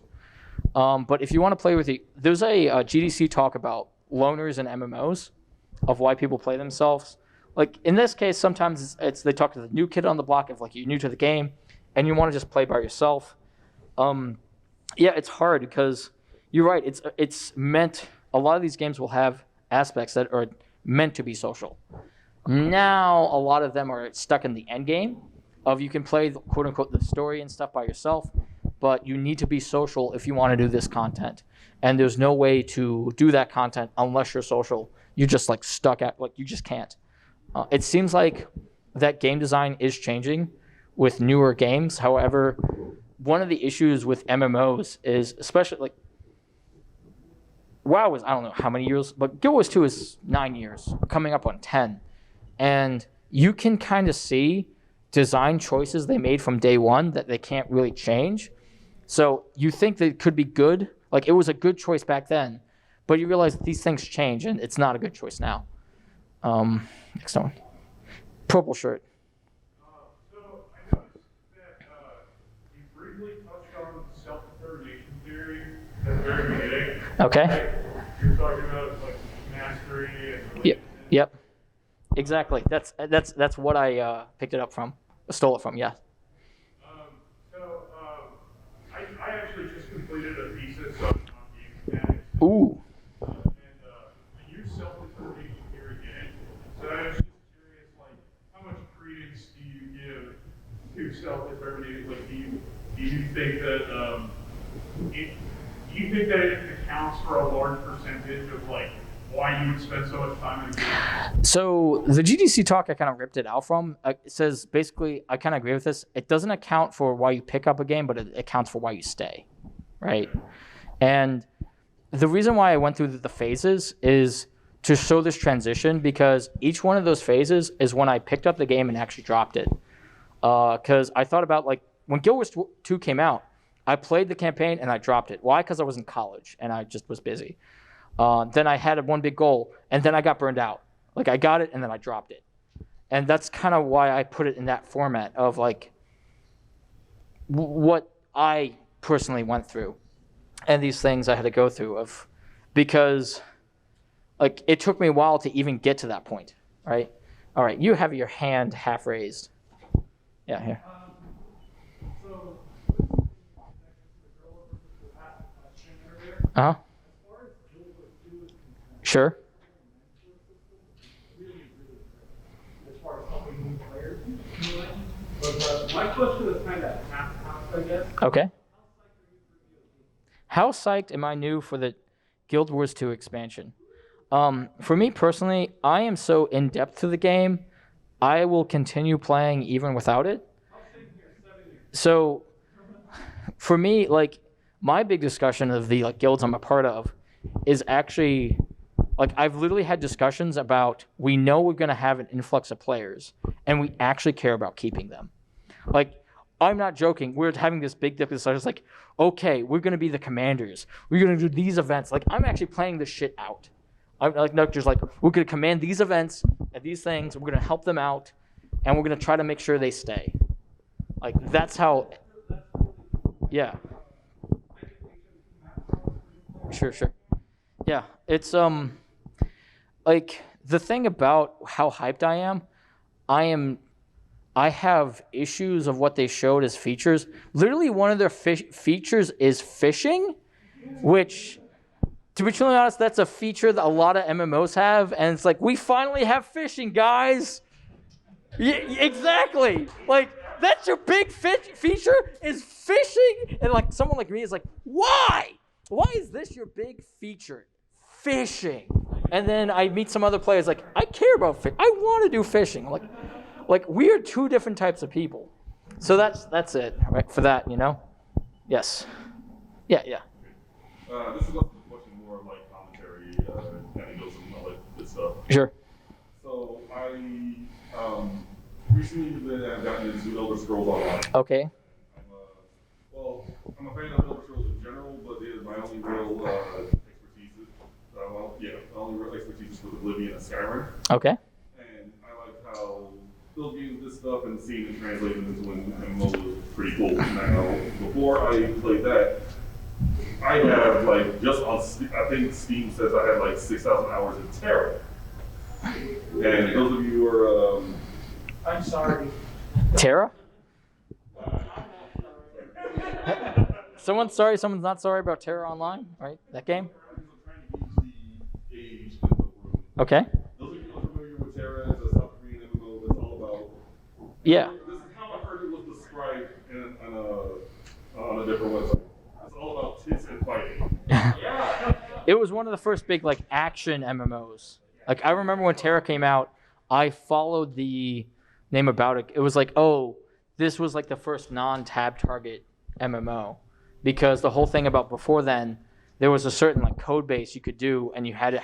Speaker 1: But if you want to play with there's a GDC talk about loners and MMOs, of why people play themselves. Like, in this case, sometimes they talk to the new kid on the block, if, like, you're new to the game and you want to just play by yourself. Yeah, it's hard because you're right. It's meant, a lot of these games will have aspects that are meant to be social. Now, a lot of them are stuck in the end game of you can play, quote unquote, the story and stuff by yourself, but you need to be social if you want to do this content. And there's no way to do that content unless you're social. You're just, like, stuck at, like, you just can't. It seems like that game design is changing with newer games. However, one of the issues with MMOs is, especially, like, WoW was, I don't know how many years, but Guild Wars 2 is 9 years, coming up on 10. And you can kind of see design choices they made from day one that they can't really change. So you think that it could be good, like, it was a good choice back then, but you realize that these things change and it's not a good choice now. Next one. Purple shirt.
Speaker 5: So I noticed that you briefly touched on self-determination theory at the very beginning.
Speaker 1: Okay.
Speaker 5: Right? You're talking about, like, mastery and
Speaker 1: Yep. Exactly. That's what I picked it up from. Stole it from. Yeah.
Speaker 5: I actually just completed a thesis on game mechanics.
Speaker 1: Ooh.
Speaker 5: And I use self-determination here again. So I was just curious, like, how much credence do you give to yourself determining, like, do you think that do you think that it accounts for a large percentage of like why you would spend so much time in the game?
Speaker 1: So the GDC talk, I kind of ripped it out from. It says basically, I kind of agree with this. It doesn't account for why you pick up a game, but it accounts for why you stay, right? And the reason why I went through the phases is to show this transition, because each one of those phases is when I picked up the game and actually dropped it. Because I thought about, like, when Guild Wars 2 came out, I played the campaign and I dropped it. Why? Because I was in college and I just was busy. Then I had one big goal, and then I got burned out. Like, I got it and then I dropped it. And that's kind of why I put it in that format of, like, what I personally went through and these things I had to go through of, because, like, it took me a while to even get to that point, right? All right, you have your hand half raised. Yeah, here.
Speaker 4: So,
Speaker 1: Uh-huh. Sure.
Speaker 4: as far as helping new players, but my question is kind of half, I guess.
Speaker 1: Okay. How psyched am I new for the Guild Wars 2 expansion? For me personally, I am so in-depth to the game, I will continue playing even without it. So, for me, like, my big discussion of the, like, guilds I'm a part of is actually, like, I've literally had discussions about, we know we're going to have an influx of players, and we actually care about keeping them. Like, I'm not joking. We're having this big discussion. It's like, okay, we're going to be the commanders. We're going to do these events. Like, I'm actually planning this shit out. I'm like, no, just like, we're going to command these events and these things. We're going to help them out, and we're going to try to make sure they stay. Like, that's how, yeah. Sure. Yeah, it's, like, the thing about how hyped I have issues of what they showed as features. Literally, one of their features is fishing, which, to be truly honest, that's a feature that a lot of MMOs have, and it's like, we finally have fishing, guys. Yeah, exactly. Like, that's your big feature is fishing, and, like, someone like me is like, why? Why is this your big feature? Fishing. And then I meet some other players like, I care about fish. I want to do fishing. I'm like, we are two different types of people. So that's it, right? For that, you know? Yes. Yeah.
Speaker 5: This is less of a question, more of like commentary, anecdotes and all that good stuff.
Speaker 1: Sure.
Speaker 5: So I recently have gotten into Elder Scrolls Online.
Speaker 1: Okay.
Speaker 5: I'm a fan of Elder Scrolls in general, but my only real expertise is with Oblivion and Skyrim.
Speaker 1: Okay.
Speaker 5: And I like how they'll use this stuff and seeing it translated into an MMO is pretty cool. Now, before I played that, I have like just on I think Steam says I had like 6,000 hours in Terra. And those of you who are
Speaker 4: I'm sorry.
Speaker 1: Terra? Someone's sorry, someone's not sorry about Terra Online, right? That game? Okay.
Speaker 5: Those of you unfamiliar with Terra, it's a South Korean MMO that's all about.
Speaker 1: Yeah.
Speaker 5: This is how I heard it was described on a different website. It's all about tits and fighting.
Speaker 1: It was one of the first big, like, action MMOs. Like, I remember when Terra came out, I followed the name about it. It was like, oh, this was like the first non-tab target MMO. Because the whole thing about before then, there was a certain, like, code base you could do, and you had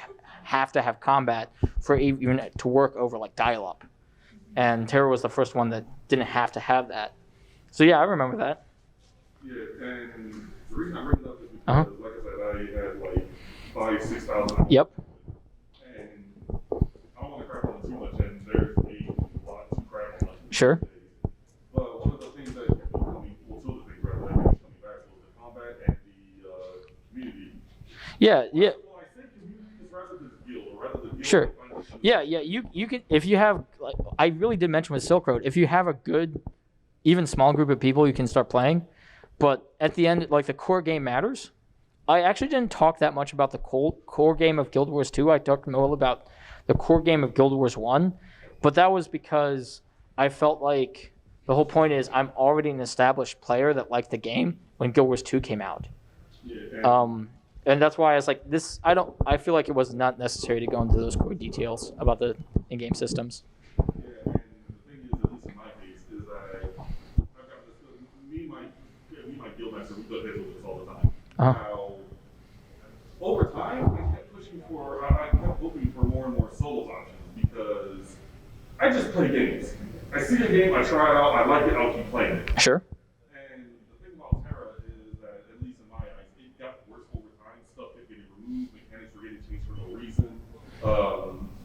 Speaker 1: to have combat for even to work over, like, dial-up. And Terra was the first one that didn't have to have that. So yeah, I remember that.
Speaker 5: Yeah, and the reason I bring it up is because, like I said, I had like 5,000-6,000.
Speaker 1: Yep.
Speaker 5: And I don't want to crap on it too much, and there's a lot to crap on.
Speaker 1: Sure.
Speaker 5: But one of the things that two of the things rather that kept coming back was the combat and the community.
Speaker 1: Yeah.
Speaker 5: Well, I think community is rather than guild, or rather than guild.
Speaker 1: Sure. Yeah. You can, if you have, like, I really did mention with Silk Road, if you have a good, even small group of people, you can start playing. But at the end, like, the core game matters. I actually didn't talk that much about the core game of Guild Wars 2. I talked more about the core game of Guild Wars 1. But that was because I felt like The whole point is I'm already an established player that liked the game when Guild Wars 2 came out. And that's why I was like, this. I feel like it was not necessary to go into those core details about the in-game systems.
Speaker 5: Yeah, and the thing is, at least in my case, is I've got this. Me and my guild master, we go heads with this all the time. Now, over time, I kept hoping for more and more solo options because I just play games. I see a game, I try it out, I like it, I'll keep playing it.
Speaker 1: Sure.
Speaker 5: And the thing about Terra is that, at least in my eyes, it got worse over time. Stuff kept getting removed, mechanics were getting changed for no reason.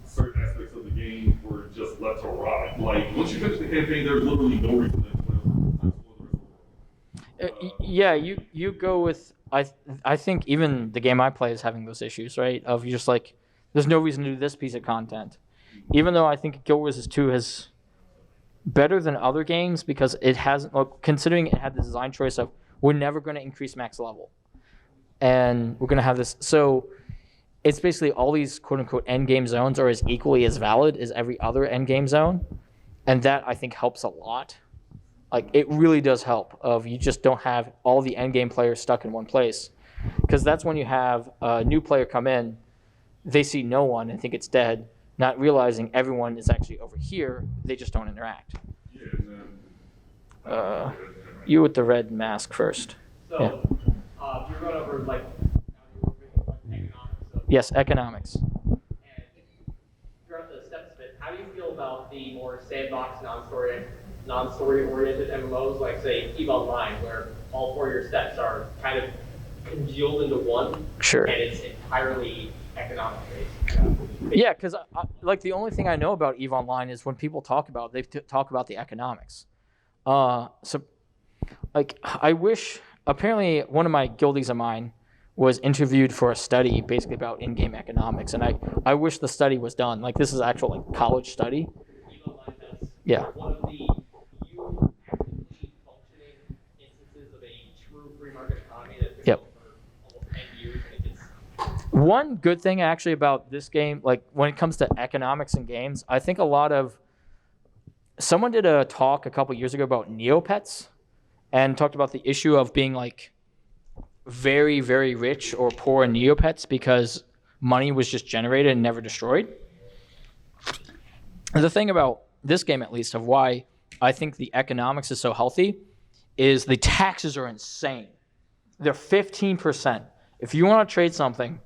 Speaker 5: Certain aspects of the game were just left to rot. Like, once you finish the campaign, there's literally no reason to explore the rest of the world.
Speaker 1: Yeah, you go with I think even the game I play is having those issues, right? Of you just like, there's no reason to do this piece of content, even though I think Guild Wars 2 is better than other games because it hasn't. Considering it had the design choice of we're never going to increase max level, and we're going to have this. So it's basically all these quote unquote end game zones are as equally as valid as every other end game zone, and that I think helps a lot. Like, it really does help of you just don't have all the end game players stuck in one place. Because that's when you have a new player come in, they see no one and think it's dead, not realizing everyone is actually over here, they just don't interact. You with the red mask first.
Speaker 4: So, you're going over, like, economics.
Speaker 1: Yes, economics.
Speaker 4: And throughout the steps of it, how do you feel about the more sandbox, non-story-oriented MMOs, like, say, EVE Online, where all 4 of your steps are kind of congealed into one,
Speaker 1: Sure.
Speaker 4: and it's entirely economic-based?
Speaker 1: Yeah, because like the only thing I know about EVE Online is when people talk about it, they talk about the economics. So, like, I wish, apparently one of my guildies of mine was interviewed for a study basically about in-game economics, and I wish the study was done. Like, this is actual like college study.
Speaker 4: EVE Online has
Speaker 1: Yeah.
Speaker 4: one of the few actively functioning instances of a true free market economy that's been
Speaker 1: Yep.
Speaker 4: built for almost 10 years. And it's
Speaker 1: One good thing actually about this game, like when it comes to economics in games, I think someone did a talk a couple years ago about Neopets and talked about the issue of being like very, very rich or poor in Neopets because money was just generated and never destroyed. And the thing about this game, at least, of why I think the economics is so healthy is the taxes are insane. They're 15%. If you want to trade something,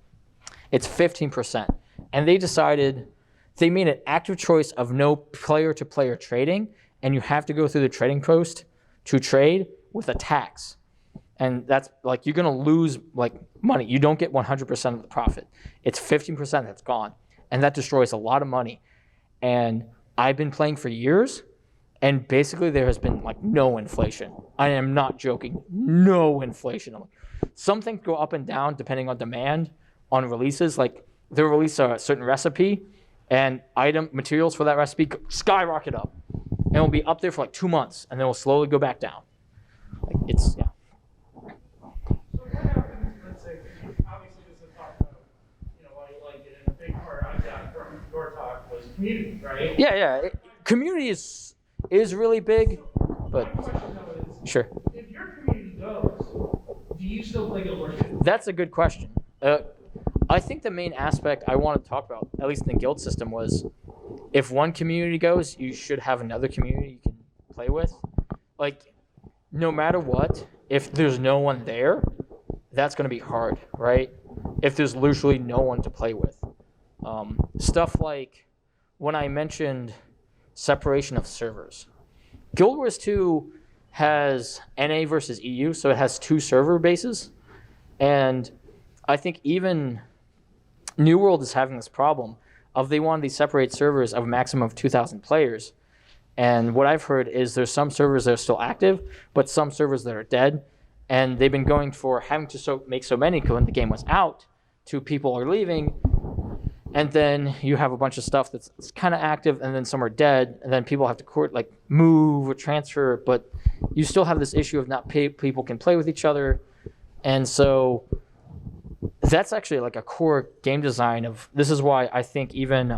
Speaker 1: it's 15%. And they made an active choice of no player-to-player trading, and you have to go through the trading post to trade with a tax. And that's like, you're going to lose like money. You don't get 100% of the profit. It's 15% that's gone. And that destroys a lot of money. And I've been playing for years, and basically there has been like no inflation. I am not joking. No inflation. Some things go up and down depending on demand on releases. Like they'll release a certain recipe, and materials for that recipe skyrocket up. And it'll be up there for like 2 months, and then it'll slowly go back down. Like it's, yeah.
Speaker 4: So what happens, let's say, obviously this is talk about, why you like it, and a big part I got from your talk was community, right?
Speaker 1: Yeah. Community is really big, but
Speaker 4: My question though is,
Speaker 1: sure.
Speaker 4: if your community goes, do you still play Guild Wars 2?
Speaker 1: That's a good question. I think the main aspect I want to talk about, at least in the guild system, was if one community goes, you should have another community you can play with. Like, no matter what, if there's no one there, that's going to be hard, right? If there's literally no one to play with. Stuff like when I mentioned separation of servers. Guild Wars 2 has NA versus EU, so it has 2 server bases. And I think even New World is having this problem of they wanted these separate servers of a maximum of 2,000 players. And what I've heard is there's some servers that are still active, but some servers that are dead. And they've been going for having to make so many when the game was out, to people are leaving. And then you have a bunch of stuff that's kind of active, and then some are dead, and then people have to move or transfer. But you still have this issue of not people can play with each other. And so that's actually like a core game design of, this is why I think even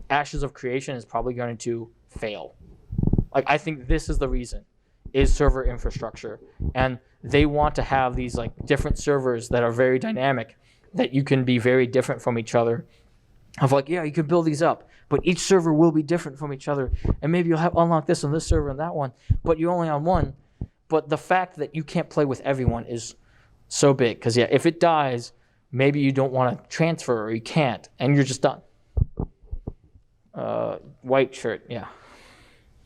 Speaker 1: Ashes of Creation is probably going to fail. Like, I think this is the reason, is server infrastructure. And they want to have these like different servers that are very dynamic, that you can be very different from each other. Of like, yeah, you can build these up, but each server will be different from each other. And maybe you'll have unlock this on this server and that one, but you're only on one. But the fact that you can't play with everyone is so big. Because, yeah, if it dies, maybe you don't want to transfer or you can't, and you're just done. White shirt, yeah.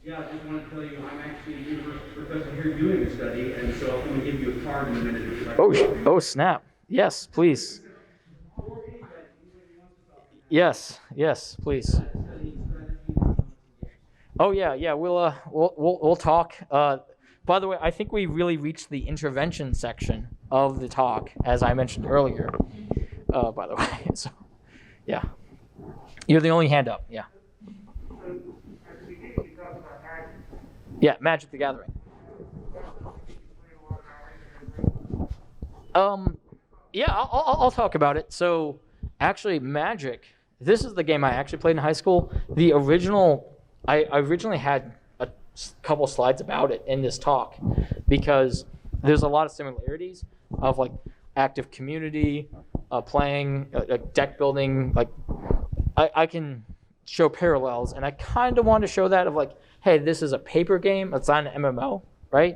Speaker 9: Yeah, I just want to tell you, I'm actually a university professor here doing a study, and so I'm going to give you a card in a minute. If you'd like
Speaker 1: Oh, snap. Yes, please. Yes, please. Oh yeah. We'll talk. By the way, I think we really reached the intervention section of the talk, as I mentioned earlier. By the way, so yeah, you're the only hand up. Yeah. Yeah, Magic the Gathering. Yeah, I'll talk about it. So, actually, Magic. This is the game I actually played in high school. The original, I originally had a couple slides about it in this talk, because there's a lot of similarities of like active community, playing, deck building. Like, I can show parallels, and I kind of want to show that of like, hey, this is a paper game. It's not an MMO, right?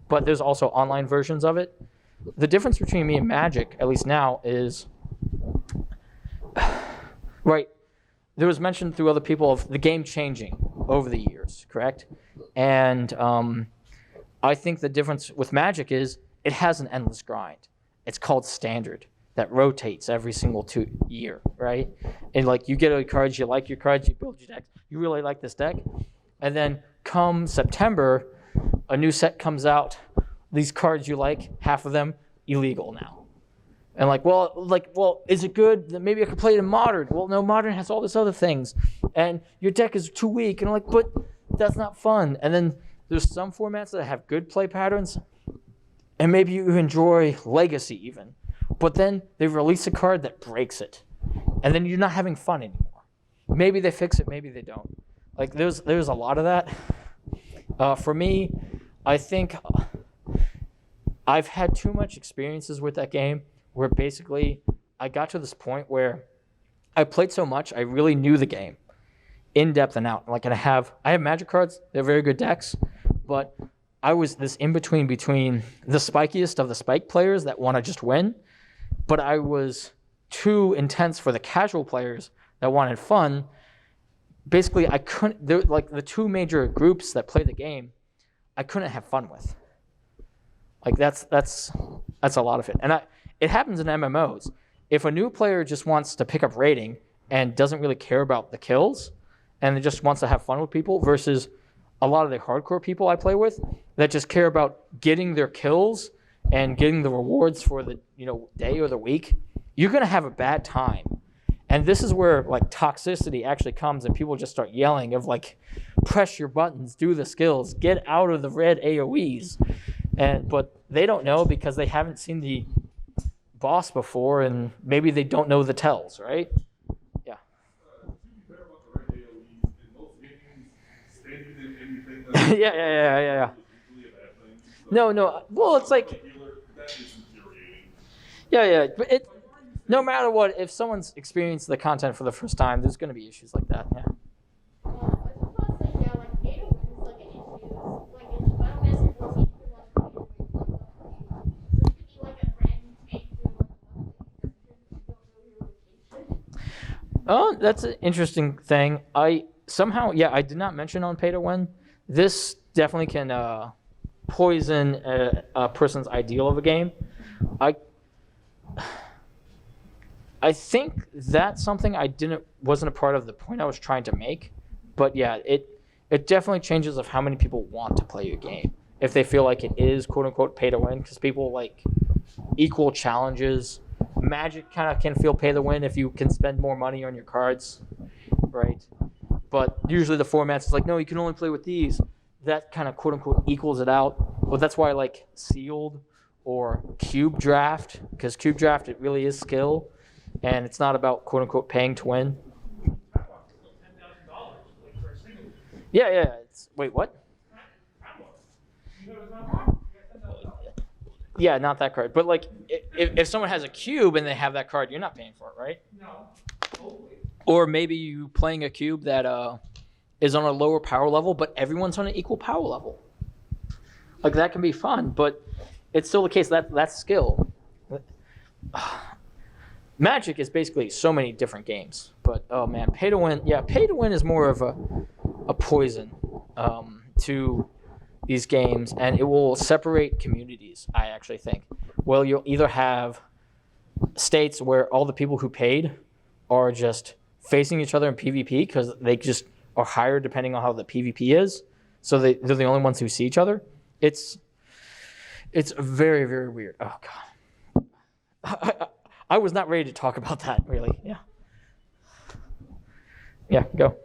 Speaker 1: But there's also online versions of it. The difference between me and Magic, at least now, is right. There was mentioned through other people of the game changing over the years, correct? And I think the difference with Magic is it has an endless grind. It's called Standard, that rotates every single year, right? And like, you get a cards, you like your cards, you build your decks, you really like this deck, and then come September, a new set comes out. These cards you like, half of them illegal now. And well, is it good? Then maybe I could play it in Modern. Well, no, Modern has all these other things, and your deck is too weak. And I'm like, but that's not fun. And then there's some formats that have good play patterns, and maybe you enjoy Legacy even. But then they release a card that breaks it, and then you're not having fun anymore. Maybe they fix it, maybe they don't. Like, there's a lot of that. For me, I think I've had too much experiences with that game, where basically I got to this point where I played so much, I really knew the game in depth and out. Like, I have Magic cards, they're very good decks, but I was this in between the spikiest of the spike players that want to just win, but I was too intense for the casual players that wanted fun. Basically, I couldn't, like the two major groups that play the game, I couldn't have fun with. Like, that's a lot of it. And it happens in MMOs. If a new player just wants to pick up rating and doesn't really care about the kills, and just wants to have fun with people, versus a lot of the hardcore people I play with that just care about getting their kills and getting the rewards for the day or the week, you're going to have a bad time. And this is where like toxicity actually comes, and people just start yelling of like, press your buttons, do the skills, get out of the red AoEs. But they don't know, because they haven't seen the boss before, and maybe they don't know the tells, right? Yeah. Yeah. No. Well, it's like, yeah. But no matter what, if someone's experienced the content for the first time, there's going to be issues like that. Yeah. Oh, that's an interesting thing. I did not mention on pay to win. This definitely can poison a person's ideal of a game. I think that's something wasn't a part of the point I was trying to make. But yeah, it definitely changes of how many people want to play your game. If they feel like it is quote unquote pay to win, because people like equal challenges. Magic kind of can feel pay to win if you can spend more money on your cards, right? But usually the format's like, no, you can only play with these. That kind of quote unquote equals it out. But that's why I like Sealed or Cube Draft, because Cube Draft, it really is skill, and it's not about quote unquote paying to win. Yeah. Wait, what? Yeah, not that card. But like, if someone has a cube and they have that card, you're not paying for it, right?
Speaker 4: No. Totally.
Speaker 1: Or maybe you playing a cube that is on a lower power level, but everyone's on an equal power level. Like that can be fun, but it's still the case that that's skill. Magic is basically so many different games, but oh man, pay to win. Yeah, pay to win is more of a poison to these games, and it will separate communities. I actually think. Well, you'll either have states where all the people who paid are just facing each other in PvP because they just are higher depending on how the PvP is, so they're the only ones who see each other. It's very, very weird. Oh god. I was not ready to talk about that, really. Yeah. Yeah, go.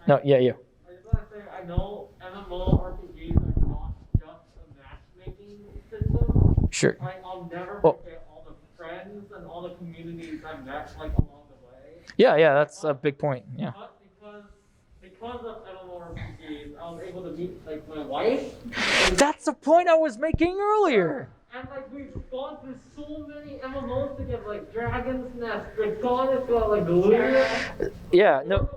Speaker 1: No, yeah, you.
Speaker 4: I just want to say, I know MMORPGs are not just a matchmaking system.
Speaker 1: Sure.
Speaker 4: Like, I'll never forget all the friends and all the communities I've met, like, along the way.
Speaker 1: Yeah, that's a big point. Yeah.
Speaker 4: But because of MMORPGs, I was able to meet, like, my wife.
Speaker 1: That's the point I was making earlier.
Speaker 4: And like we've gone through so many MMOs together, like Dragon's Nest, Dragon's got like Luria.
Speaker 1: Yeah, no,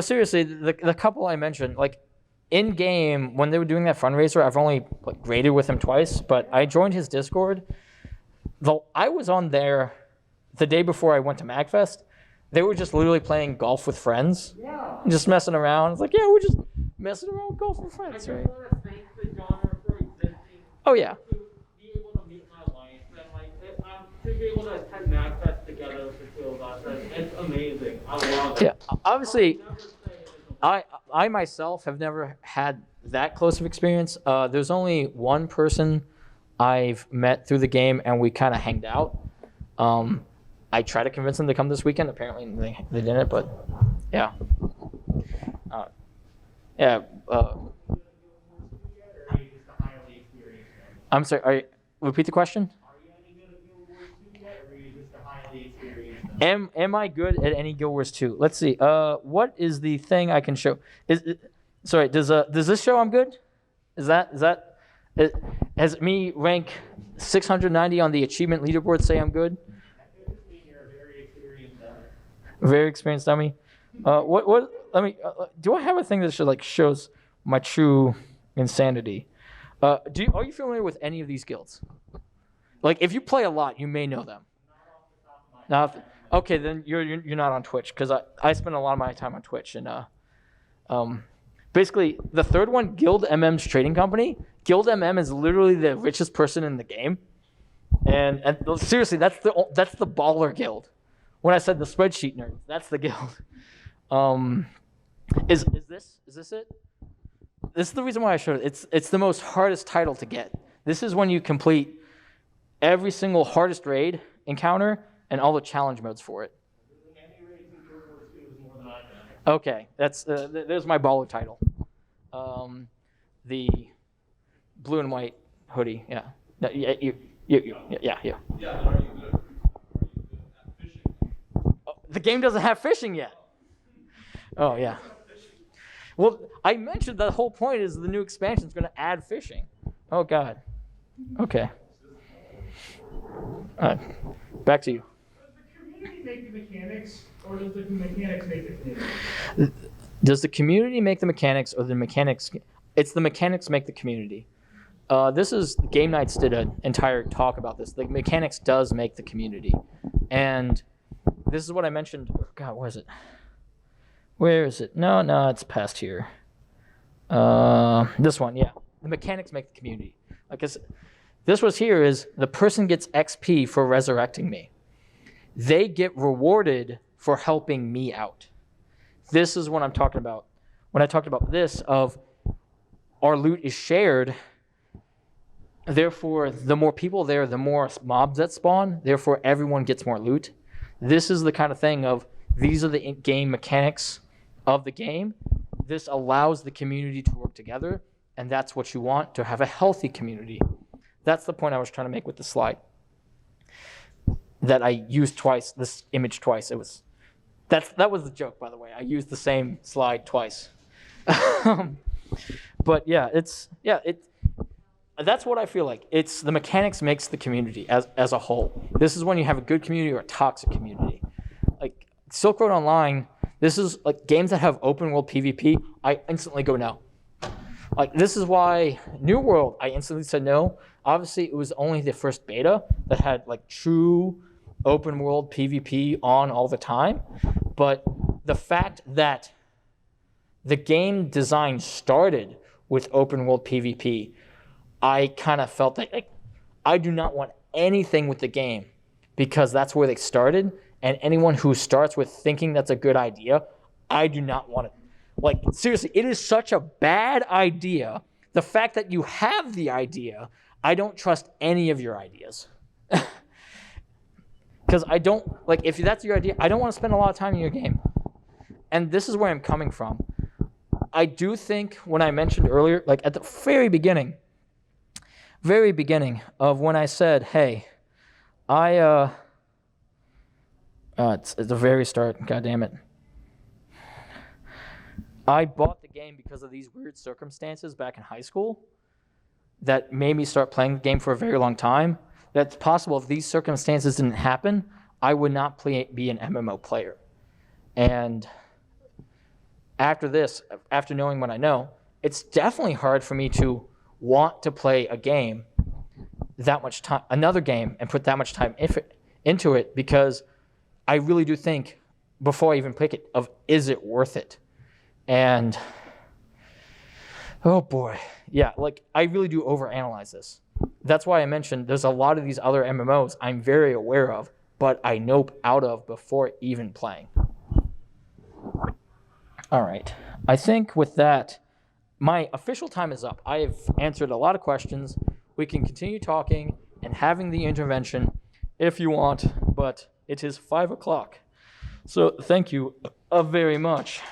Speaker 1: seriously, the couple I mentioned, like in game when they were doing that fundraiser, I've only like raided with him twice, but I joined his Discord. Though I was on there the day before I went to MAGFest. They were just literally playing golf with friends, just messing around. It's like, yeah, we're just messing around with golf with friends, right? Oh yeah.
Speaker 4: To be able to meet my wife and like to be able to attend MAGFest together with the two of us, it's amazing. I love it.
Speaker 1: Yeah, obviously, I myself have never had that close of experience. There's only one person I've met through the game, and we kind of hanged out. I tried to convince them to come this weekend. Apparently, they didn't. But yeah, yeah. I'm sorry. Repeat the question.
Speaker 4: Are you any good at Guild Wars 2 yet, or are you just a highly experienced?
Speaker 1: Am I good at any Guild Wars 2? Let's see. What is the thing I can show? Sorry. Does this show I'm good? Has me rank 690 on the achievement leaderboard say I'm good?
Speaker 4: That could just mean you're a very experienced dummy.
Speaker 1: Very experienced dummy. What? Let me. Do I have a thing that shows my true insanity? Are you familiar with any of these guilds? Like, if you play a lot, you may know them. Okay, then you're not on Twitch, because I spend a lot of my time on Twitch, and basically the third one, Guild MM's trading company. Guild MM is literally the richest person in the game, and seriously, that's the baller guild. When I said the spreadsheet nerd, that's the guild. Is this it? This is the reason why I showed it. It's the most hardest title to get. This is when you complete every single hardest raid encounter and all the challenge modes for it. Okay, that's there's my baller title. The blue and white hoodie. Yeah. Yeah. Yeah.
Speaker 5: Yeah, but are you good at fishing?
Speaker 1: Oh, the game doesn't have fishing yet. Oh yeah. Well, I mentioned the whole point is the new expansion is going to add fishing. Oh, God. Okay. Back to you.
Speaker 4: Does the community make the mechanics, or does the mechanics make the community?
Speaker 1: Does the community make the mechanics, or the mechanics? It's the mechanics make the community. Game Nights did an entire talk about this. The mechanics does make the community. And this is what I mentioned. God, where is it? Where is it? No, it's past here. This one, yeah. The mechanics make the community. Like this was here is the person gets XP for resurrecting me. They get rewarded for helping me out. This is what I'm talking about. When I talked about this of our loot is shared, therefore the more people there, the more mobs that spawn, therefore everyone gets more loot. This is the kind of thing of these are the in-game mechanics of the game. This allows the community to work together, and that's what you want, to have a healthy community. That's the point I was trying to make with the slide. That I used twice, this image twice. That was the joke, by the way. I used the same slide twice. But yeah, that's what I feel like. It's the mechanics makes the community as a whole. This is when you have a good community or a toxic community. Like Silk Road Online, this is like games that have open world PvP, I instantly go no. Like this is why New World, I instantly said no. Obviously, it was only the first beta that had like true open world PvP on all the time. But the fact that the game design started with open world PvP, I kind of felt that like, I do not want anything with the game because that's where they started. And anyone who starts with thinking that's a good idea, I do not want it. Like, seriously, it is such a bad idea. The fact that you have the idea, I don't trust any of your ideas. Because I don't, like, if that's your idea, I don't want to spend a lot of time in your game. And this is where I'm coming from. I do think when I mentioned earlier, like at the very beginning of when I said, hey, it's the very start, god damn it. I bought the game because of these weird circumstances back in high school that made me start playing the game for a very long time. That's possible if these circumstances didn't happen, I would not be an MMO player. And after this, after knowing what I know, it's definitely hard for me to want to play a game that much time, another game, and put that much time into it because I really do think before I even pick it of is it worth it? And oh boy, yeah, like I really do overanalyze this. That's why I mentioned there's a lot of these other MMOs I'm very aware of, but I nope out of before even playing. All right, I think with that, my official time is up. I have answered a lot of questions. We can continue talking and having the intervention if you want, but it is 5 o'clock. So thank you very much.